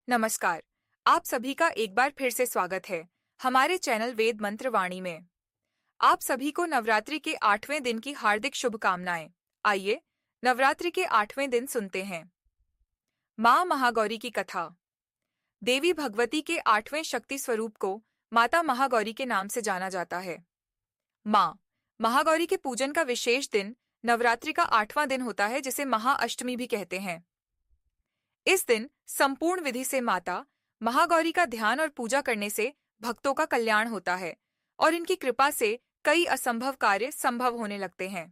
नमस्कार। आप सभी का एक बार फिर से स्वागत है हमारे चैनल वेद मंत्र वाणी में। आप सभी को नवरात्रि के 8वें दिन की हार्दिक शुभकामनाएं। आइए नवरात्रि के 8वें दिन सुनते हैं माँ महागौरी की कथा। देवी भगवती के 8वें शक्ति स्वरूप को माता महागौरी के नाम से जाना जाता है। माँ महागौरी के पूजन का विशेष दिन नवरात्रि का 8वां दिन होता है, जिसे महाअष्टमी भी कहते हैं। इस दिन संपूर्ण विधि से माता महागौरी का ध्यान और पूजा करने से भक्तों का कल्याण होता है और इनकी कृपा से कई असंभव कार्य संभव होने लगते हैं।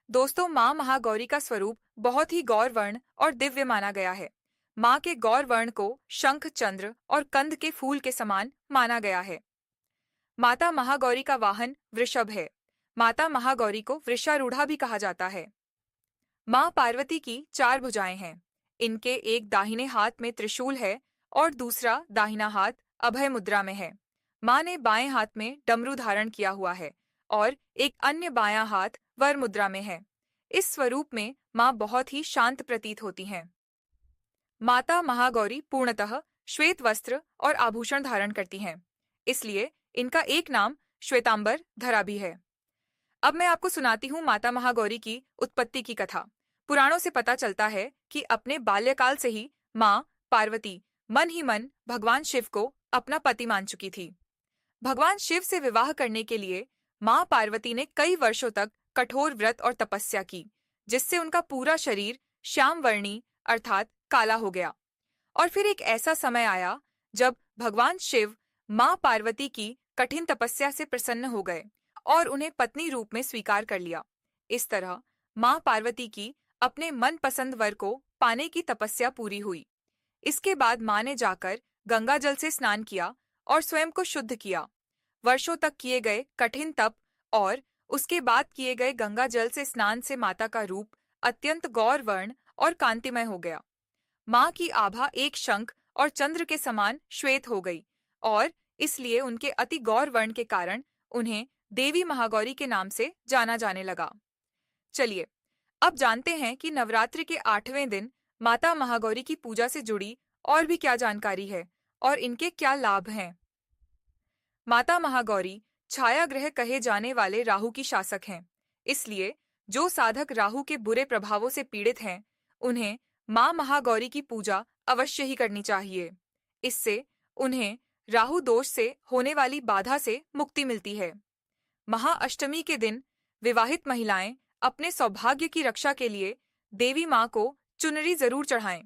दोस्तों, माँ महागौरी का स्वरूप बहुत ही गौरवर्ण और दिव्य माना गया है। माँ के गौरवर्ण को शंख, चंद्र और कंद के फूल के समान माना गया है। माता महागौरी का वाहन वृषभ है। माता महागौरी को वृषारूढ़ा भी कहा जाता है। माँ पार्वती की 4 भुजाएं हैं। इनके एक दाहिने हाथ में त्रिशूल है और दूसरा दाहिना हाथ अभय मुद्रा में है। माँ ने बाएं हाथ में डमरू धारण किया हुआ है और एक अन्य बायां हाथ वर मुद्रा में है। इस स्वरूप में माँ बहुत ही शांत प्रतीत होती हैं। माता महागौरी पूर्णतः श्वेत वस्त्र और आभूषण धारण करती हैं, इसलिए इनका एक नाम श्वेतांबर धरा भी है। अब मैं आपको सुनाती हूँ माता महागौरी की उत्पत्ति की कथा। पुराणों से पता चलता है कि अपने बाल्यकाल से ही माँ पार्वती मन ही मन भगवान शिव को अपना पति मान चुकी थी। भगवान शिव से विवाह करने के लिए माँ पार्वती ने कई वर्षों तक कठोर व्रत और तपस्या की, जिससे उनका पूरा शरीर श्याम वर्णी अर्थात काला हो गया। और फिर एक ऐसा समय आया जब भगवान शिव माँ पार्वती की कठिन तपस्या से प्रसन्न हो गए और उन्हें पत्नी रूप में स्वीकार कर लिया। इस तरह माँ पार्वती की अपने मनपसंद वर को पाने की तपस्या पूरी हुई। इसके बाद माँ ने जाकर गंगा जल से स्नान किया और स्वयं को शुद्ध किया। वर्षों तक किए गए कठिन तप और उसके बाद किए गए गंगा जल से स्नान से माता का रूप अत्यंत गौरवर्ण और कांतिमय हो गया। माँ की आभा एक शंख और चंद्र के समान श्वेत हो गई और इसलिए उनके अति गौरवर्ण के कारण उन्हें देवी महागौरी के नाम से जाना जाने लगा। चलिए अब जानते हैं कि नवरात्रि के 8वें दिन माता महागौरी की पूजा से जुड़ी और भी क्या जानकारी है और इनके क्या लाभ हैं। माता महागौरी छाया ग्रह कहे जाने वाले राहु की शासक हैं, इसलिए जो साधक राहु के बुरे प्रभावों से पीड़ित हैं, उन्हें माँ महागौरी की पूजा अवश्य ही करनी चाहिए। इससे उन्हें राहु दोष से होने वाली बाधा से मुक्ति मिलती है। महाअष्टमी के दिन विवाहित महिलाएं अपने सौभाग्य की रक्षा के लिए देवी माँ को चुनरी जरूर चढ़ाएं।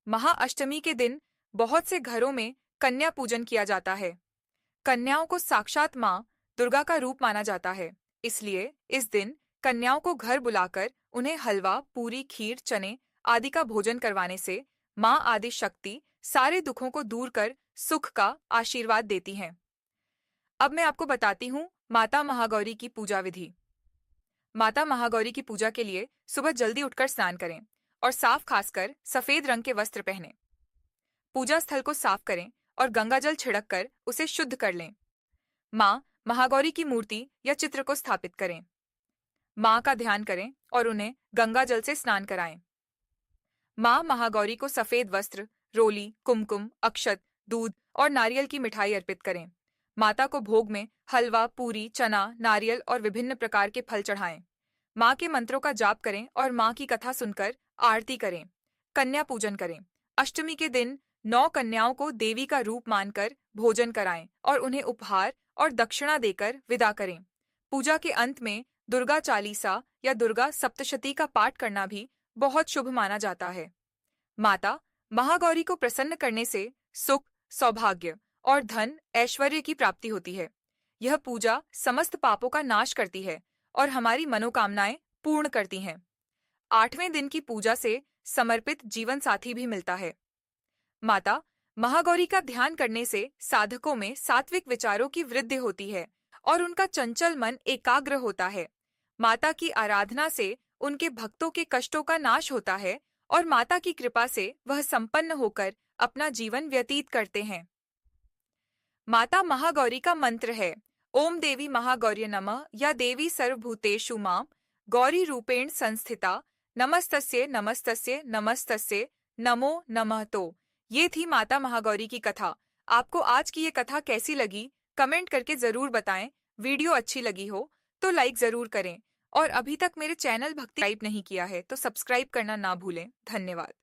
महाअष्टमी के दिन बहुत से घरों में कन्या पूजन किया जाता है। कन्याओं को साक्षात माँ दुर्गा का रूप माना जाता है, इसलिए इस दिन कन्याओं को घर बुलाकर उन्हें हलवा, पूरी, खीर, चने आदि का भोजन करवाने से माँ आदि शक्ति सारे दुखों को दूर कर सुख का आशीर्वाद देती हैं। अब मैं आपको बताती हूँ माता महागौरी की पूजा विधि। माता महागौरी की पूजा के लिए सुबह जल्दी उठकर स्नान करें और साफ खासकर सफेद रंग के वस्त्र पहनें। पूजा स्थल को साफ करें और गंगाजल छिड़क कर उसे शुद्ध कर लें। माँ महागौरी की मूर्ति या चित्र को स्थापित करें। माँ का ध्यान करें और उन्हें गंगाजल से स्नान कराएं। माँ महागौरी को सफेद वस्त्र, रोली, कुमकुम, अक्षत, दूध और नारियल की मिठाई अर्पित करें। माता को भोग में हलवा, पूरी, चना, नारियल और विभिन्न प्रकार के फल चढ़ाएं। माँ के मंत्रों का जाप करें और माँ की कथा सुनकर आरती करें। कन्या पूजन करें। अष्टमी के दिन 9 कन्याओं को देवी का रूप मानकर भोजन कराएं और उन्हें उपहार और दक्षिणा देकर विदा करें। पूजा के अंत में दुर्गा चालीसा या दुर्गा सप्तशती का पाठ करना भी बहुत शुभ माना जाता है। माता महागौरी को प्रसन्न करने से सुख, सौभाग्य और धन, ऐश्वर्य की प्राप्ति होती है। यह पूजा समस्त पापों का नाश करती है और हमारी मनोकामनाएं पूर्ण करती हैं। 8वें दिन की पूजा से समर्पित जीवन साथी भी मिलता है। माता महागौरी का ध्यान करने से साधकों में सात्विक विचारों की वृद्धि होती है और उनका चंचल मन एकाग्र होता है। माता की आराधना से उनके भक्तों के कष्टों का नाश होता है और माता की कृपा से वह संपन्न होकर अपना जीवन व्यतीत करते हैं। माता महागौरी का मंत्र है ओम देवी महागौर्य नमः या देवी सर्वभूतेषु मां गौरी रूपेण संस्थिता नमस्तस्ये नमस्तस्ये नमस्तस्ये नमो नमः। तो ये थी माता महागौरी की कथा। आपको आज की ये कथा कैसी लगी, कमेंट करके जरूर बताएं। वीडियो अच्छी लगी हो तो लाइक जरूर करें और अभी तक मेरे चैनल भक्ति टाइप नहीं किया है तो सब्सक्राइब करना ना भूलें। धन्यवाद।